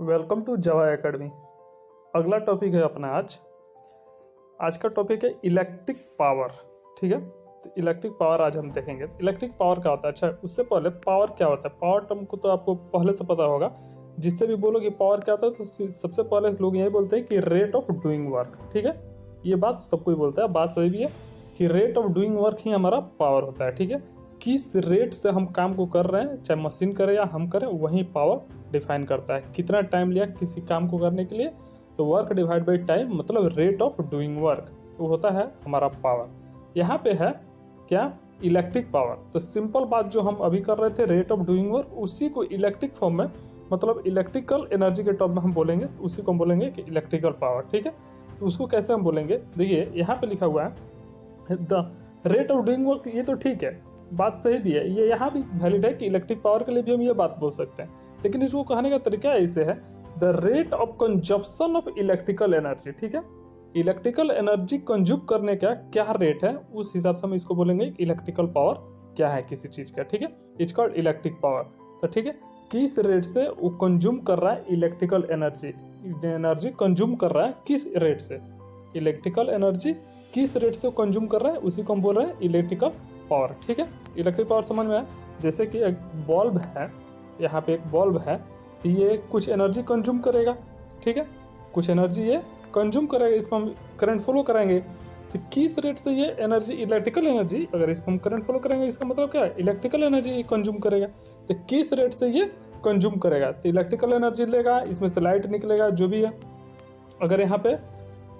Welcome to Java Academy. अगला topic है अपना आज का टॉपिक है इलेक्ट्रिक पावर। ठीक है, तो इलेक्ट्रिक पावर आज हम देखेंगे। इलेक्ट्रिक पावर क्या होता है। अच्छा, उससे पहले पावर क्या होता है। पावर टर्म को तो आपको पहले से पता होगा। जिससे भी बोलो कि पावर क्या होता है तो सबसे पहले लोग यही बोलते हैं कि रेट ऑफ डूइंग वर्क। ठीक है, ये बात सब कोई बोलता है, बात सही भी है कि रेट ऑफ डूइंग वर्क ही हमारा पावर होता है। ठीक है, किस रेट से हम काम को कर रहे हैं, चाहे मशीन करे या हम करें, वही पावर डिफाइन करता है। कितना टाइम लिया किसी काम को करने के लिए, तो वर्क डिवाइड बाई टाइम मतलब रेट ऑफ डूइंग वर्क, वो होता है हमारा पावर। यहाँ पे है क्या, इलेक्ट्रिक पावर। तो सिंपल बात जो हम अभी कर रहे थे रेट ऑफ डूइंग वर्क, उसी को इलेक्ट्रिक फॉर्म में मतलब इलेक्ट्रिकल एनर्जी के टर्म में हम बोलेंगे, तो उसी को हम बोलेंगे कि इलेक्ट्रिकल पावर। ठीक है, तो उसको कैसे हम बोलेंगे, देखिए यहाँ पे लिखा हुआ है the rate of doing work. ये तो ठीक है, बात सही भी है, ये यहाँ भी वैलिड है कि इलेक्ट्रिक पावर के लिए भी हम ये बात बोल सकते हैं। लेकिन इसको कहने का तरीका ऐसे है, the rate of consumption of electrical energy. ठीक है, इलेक्ट्रिकल एनर्जी कंज्यूम करने का क्या रेट है, उस हिसाब से हम इसको बोलेंगे इलेक्ट्रिकल पावर क्या है किसी चीज का। ठीक है, इट्स कॉल्ड इलेक्ट्रिक पावर। तो ठीक है, किस रेट से वो कंज्यूम कर रहा है इलेक्ट्रिकल एनर्जी कंज्यूम कर रहा है किस रेट से, इलेक्ट्रिकल एनर्जी किस रेट से कंज्यूम कर रहा है, उसी को हम बोल रहे हैं इलेक्ट्रिकल पावर। ठीक है, इलेक्ट्रिक पावर समझ में आया। जैसे कि एक बल्ब है, यहाँ पे एक बल्ब है, तो ये कुछ एनर्जी कंज्यूम करेगा। ठीक है, कुछ एनर्जी ये कंज्यूम करेगा, इसको हम करंट फ्लो कराएंगे। तो किस रेट से ये एनर्जी, इलेक्ट्रिकल एनर्जी, अगर इसको हम करंट फ्लो करेंगे इसका मतलब क्या है, इलेक्ट्रिकल एनर्जी कंज्यूम करेगा। तो किस रेट से ये कंज्यूम करेगा, तो इलेक्ट्रिकल एनर्जी लेगा, इसमें से लाइट निकलेगा, जो भी है। अगर यहाँ पे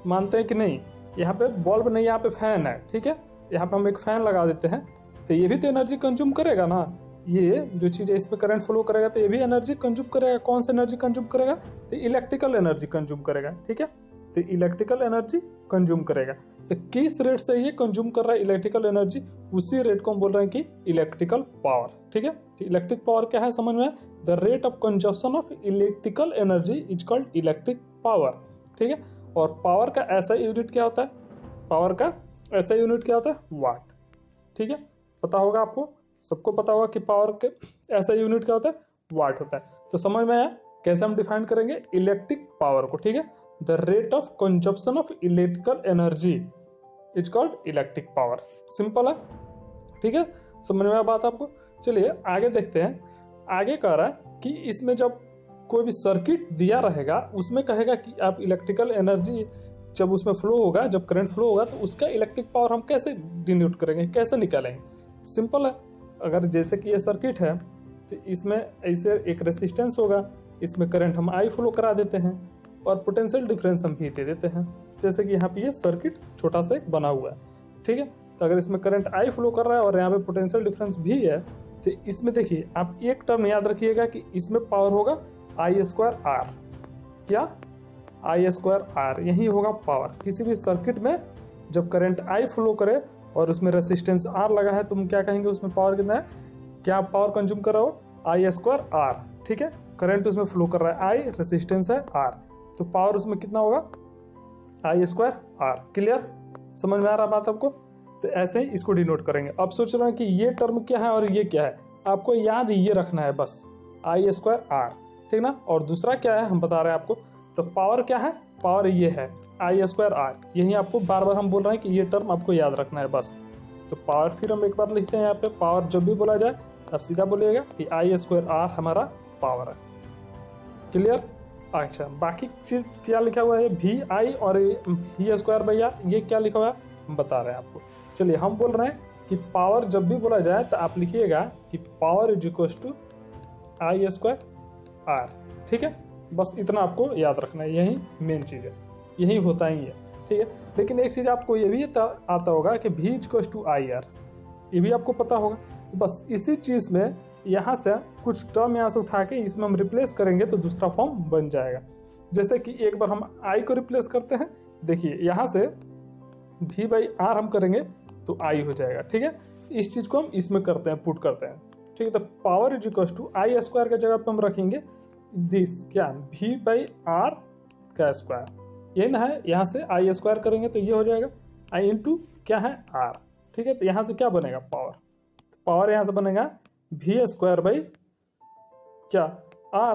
मानते हैं कि नहीं, यहाँ पे बल्ब नहीं, यहाँ पे फैन है। ठीक है, यहाँ पे हम एक फैन लगा देते हैं, तो ये भी तो एनर्जी कंज्यूम करेगा ना। ये जो चीज़ है इस पर करंट फ्लो करेगा तो ये भी एनर्जी कंज्यूम करेगा। कौन सा एनर्जी कंज्यूम करेगा, तो इलेक्ट्रिकल एनर्जी कंज्यूम करेगा। ठीक है, तो इलेक्ट्रिकल एनर्जी कंज्यूम करेगा। तो किस रेट से ये कंज्यूम कर रहा है इलेक्ट्रिकल एनर्जी, उसी रेट को हम बोल रहे हैं कि इलेक्ट्रिकल पावर। ठीक है, तो इलेक्ट्रिक पावर क्या है समझ में, the rate of consumption of electrical energy is called electric power. ठीक है, और पावर का ऐसा यूनिट क्या होता है, पावर का ऐसा यूनिट क्या होता है, वाट। ठीक है, पता होगा आपको, सबको पता होगा कि पावर के ऐसा यूनिट क्या होता है, वाट होता है। तो समझ में आया कैसे हम डिफाइन करेंगे इलेक्ट्रिक पावर को। ठीक है, the rate of consumption of electrical energy is called electric power. Simple है। ठीक है, समझ में आया बात आपको। चलिए आगे देखते हैं। आगे कह रहा है कि इसमें जब कोई भी सर्किट दिया रहेगा, उसमें कहेगा कि आप इलेक्ट्रिकल एनर्जी जब उसमें फ्लो होगा, जब करंट फ्लो होगा, तो उसका इलेक्ट्रिक पावर हम कैसे डिनोट करेंगे, कैसे निकालेंगे। सिंपल है। अगर जैसे कि ये सर्किट है, तो इसमें ऐसे एक रेसिस्टेंस होगा, इसमें करंट हम आई फ्लो करा देते हैं और पोटेंशियल डिफरेंस हम भी दे देते हैं। जैसे कि यहाँ पे ये सर्किट छोटा सा बना हुआ है। ठीक है, तो अगर इसमें करंट आई फ्लो कर रहा है और यहाँ पे पोटेंशियल डिफरेंस भी है, तो इसमें देखिए आप एक टर्म याद रखिएगा कि इसमें पावर होगा आई स्क्वायर आर। क्या, आई स्क्वायर आर, यही होगा पावर। किसी भी सर्किट में जब करंट आई फ्लो करे और उसमें रेसिस्टेंस आर लगा है, तो हम क्या कहेंगे उसमें पावर कितना है, क्या पावर कंज्यूम कर रहा हो, आई स्क्वायर आर। ठीक है, करंट उसमें फ्लो कर रहा है आई, रेसिस्टेंस है आर, तो पावर उसमें कितना होगा, आई स्क्वायर आर। क्लियर, समझ में आ रहा बात आपको। तो ऐसे ही इसको डिनोट करेंगे। अब सोच रहे हैं कि ये टर्म क्या है और ये क्या है, आपको याद ये रखना है बस, आई स्क्वायर आर। ठीक ना, और दूसरा क्या है हम बता रहे हैं आपको। तो पावर क्या है, पावर ये है आई स्क्वायर आर। यही आपको बार बार हम बोल रहे हैं कि ये टर्म आपको याद रखना है बस। तो पावर फिर हम एक बार लिखते हैं यहाँ पे, पावर जब भी बोला जाए आप सीधा बोलिएगा कि आई स्क्वायर आर हमारा पावर है। क्लियर। अच्छा, बाकी चीज क्या लिखा हुआ है, वी आई और वी स्क्वायर बाई आर, ये क्या लिखा हुआ है हम बता रहे हैं आपको। चलिए हम बोल रहे हैं कि पावर जब भी बोला जाए तो आप लिखिएगा कि power is equal to I square R. ठीक है, बस इतना आपको याद रखना है, यही मेन चीज़ है, यही होता ही है। ठीक है, लेकिन एक चीज़ आपको ये भी आता होगा कि V equal to I R, ये भी आपको पता होगा। बस इसी चीज़ में यहाँ से कुछ टर्म यहाँ से उठा के इसमें हम रिप्लेस करेंगे तो दूसरा फॉर्म बन जाएगा। जैसे कि एक बार हम आई को रिप्लेस करते हैं, देखिए यहाँ से वी बाई आर हम करेंगे तो आई हो जाएगा। ठीक है, इस चीज़ को हम इसमें करते हैं, पुट करते हैं। ठीक है, तो power is equal to I square के जगह पे हम रखेंगे दिस, क्या, वी बाई आर का स्क्वायर, यही ना है। यहाँ से आई स्क्वायर करेंगे तो ये हो जाएगा आई इंटू क्या है आर। ठीक है, तो यहाँ से क्या बनेगा, पावर। तो पावर यहाँ से बनेगा वी स्क्वायर बाई क्या, आर।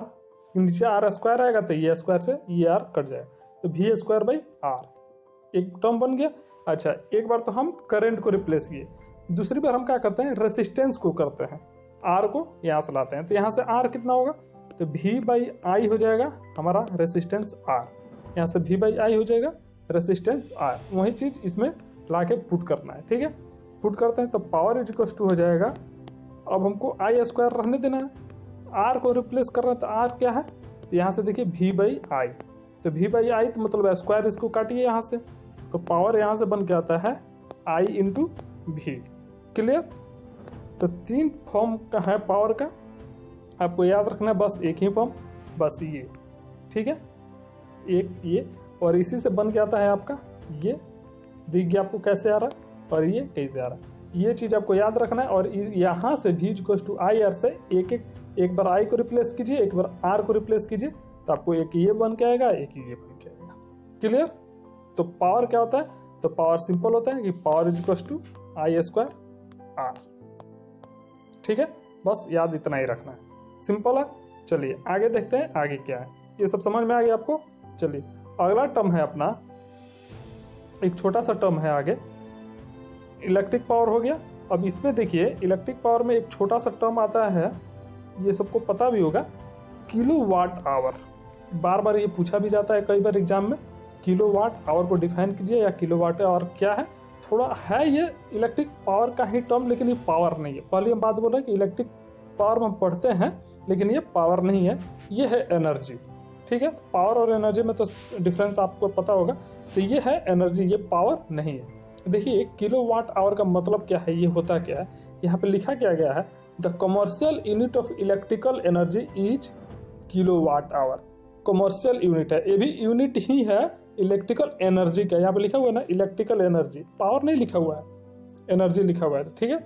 नीचे आर स्क्वायर आएगा तो ये स्क्वायर से ये आर कट जाएगा, तो वी स्क्वायर बाई आर एक टर्म बन गया। अच्छा, एक बार तो हम करंट को रिप्लेस किए, दूसरी बार हम क्या करते हैं, रेसिस्टेंस को करते हैं, आर को यहाँ से लाते हैं, तो यहाँ से आर कितना होगा, तो वी बाई आई हो जाएगा हमारा रेसिस्टेंस आर, यहाँ से वी बाई आई हो जाएगा रेसिस्टेंस आर, वही चीज़ इसमें ला के पुट करना है। ठीक है, पुट करते हैं तो पावर इज इक्वल टू हो जाएगा, अब हमको आई स्क्वायर रहने देना है, आर को रिप्लेस कर रहे हैं, तो आर क्या है, तो यहाँ से देखिए वी बाई आई, तो वी बाई आई तो मतलब स्क्वायर इसको काटिए यहाँ से, तो पावर यहाँ से बन के आता है आई इंटू वी। क्लियर, तो 3 फॉर्म का है पावर का, आपको याद रखना है बस एक ही फॉर्म, बस ये। ठीक है, एक ये, और इसी से बन के आता है आपका ये, दिख गया आपको कैसे आ रहा है और ये कैसे आ रहा है, ये चीज़ आपको याद रखना है। और यहाँ से V equal to I R से एक बार आई को रिप्लेस कीजिए, एक बार आर को रिप्लेस कीजिए, तो आपको एक ये बन के आएगा, एक ये बन के आएगा। क्लियर, तो पावर क्या होता है, तो पावर सिंपल होता है कि power is equal to I square R. ठीक है, बस याद इतना ही रखना है, सिंपल है। चलिए आगे देखते हैं आगे क्या है, ये सब समझ में आ गया आपको। चलिए अगला टर्म है अपना, एक छोटा सा टर्म है आगे, इलेक्ट्रिक पावर हो गया। अब इसमें देखिए इलेक्ट्रिक पावर में एक छोटा सा टर्म आता है, ये सबको पता भी होगा, किलो वाट आवर। बार बार ये पूछा भी जाता है कई बार एग्जाम में, किलो वाट आवर को डिफाइन कीजिए, या किलो वाट आवर क्या है। थोड़ा है ये इलेक्ट्रिक पावर का ही टर्म, लेकिन ये पावर नहीं है। पहले हम बात बोल रहे हैं कि इलेक्ट्रिक पावर में हम पढ़ते हैं, लेकिन ये पावर नहीं है, ये है एनर्जी। ठीक है, पावर और एनर्जी में तो डिफरेंस आपको पता होगा, तो ये है एनर्जी, ये पावर नहीं है। देखिए किलो वाट आवर का मतलब क्या है, ये होता क्या है, यहाँ पे लिखा क्या गया है, the commercial unit of electrical energy is kilo watt hour. Commercial unit है, ये भी यूनिट ही है इलेक्ट्रिकल एनर्जी का, यहाँ पे लिखा हुआ है ना इलेक्ट्रिकल एनर्जी, पावर नहीं लिखा हुआ है, एनर्जी लिखा हुआ है। ठीक है,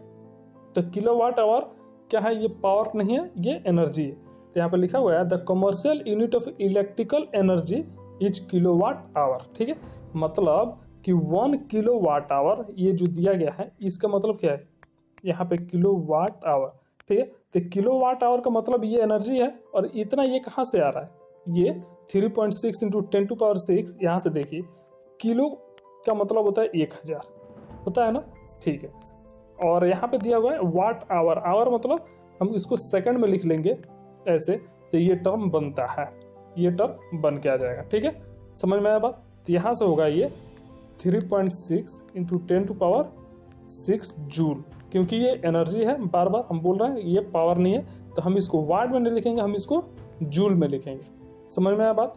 तो किलो वाट आवर क्या है, ये पावर नहीं है, ये एनर्जी है। तो यहाँ पे लिखा हुआ है the commercial unit of electrical energy is kilo watt hour. ठीक है, मतलब कि 1 किलो वाट आवर ये जो दिया गया है, इसका मतलब क्या है, यहाँ पे किलो वाट आवर। ठीक है, तो किलो वाट आवर का मतलब ये एनर्जी है, और इतना ये कहाँ से आ रहा है, ये 3.6 इंटू 10⁶, यहाँ से देखिए किलो का मतलब होता है 1000 होता है ना। ठीक है, और यहाँ पे दिया हुआ है वाट आवर, आवर मतलब हम इसको सेकंड में लिख लेंगे ऐसे, तो ये टर्म बनता है, ये टर्म बन के आ जाएगा। ठीक है, समझ में आया बात। तो यहाँ से होगा ये 3.6 इंटू 10⁶ जूल, क्योंकि ये एनर्जी है, बार बार हम बोल रहे हैं ये पावर नहीं है, तो हम इसको वाट में नहीं लिखेंगे, हम इसको जूल में लिखेंगे। समझ में आया बात।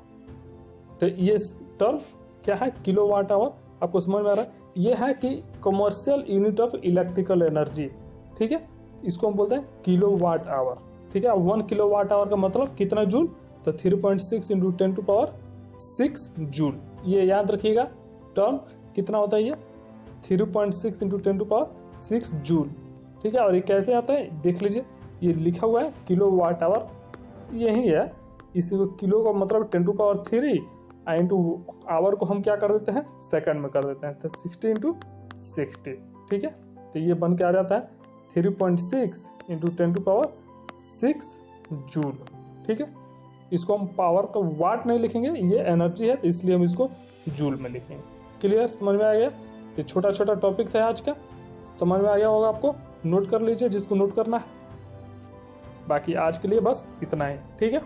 तो ये टर्म क्या है, किलो वाट आवर, आपको समझ में आ रहा है, ये है कि commercial unit of electrical energy. ठीक है, इसको हम बोलते हैं किलो वाट आवर। ठीक है, 1 किलो वाट आवर का मतलब कितना जूल, तो 3.6 इंटू 10⁶ जूल। ये याद रखिएगा, टर्म कितना होता है, ये 3.6 इंटू 10⁶ जूल। ठीक है, और ये कैसे आता है देख लीजिए, ये लिखा हुआ है किलो वाट आवर, यही है, इसी को किलो का मतलब 10⁻³ इंटू आवर को हम क्या कर देते हैं, सेकंड में कर देते हैं, तो 60 इंटू 60। ठीक है, तो ये बन के आ जाता है 3.6 इंटू 10⁶ जूल। ठीक है, इसको हम पावर का वाट नहीं लिखेंगे, ये एनर्जी है, तो इसलिए हम इसको जूल में लिखेंगे। क्लियर, समझ में आ गया। ये छोटा छोटा टॉपिक था आज का, समझ में आ गया होगा आपको, नोट कर लीजिए जिसको नोट करना है। बाकी आज के लिए बस इतना ही। ठीक है।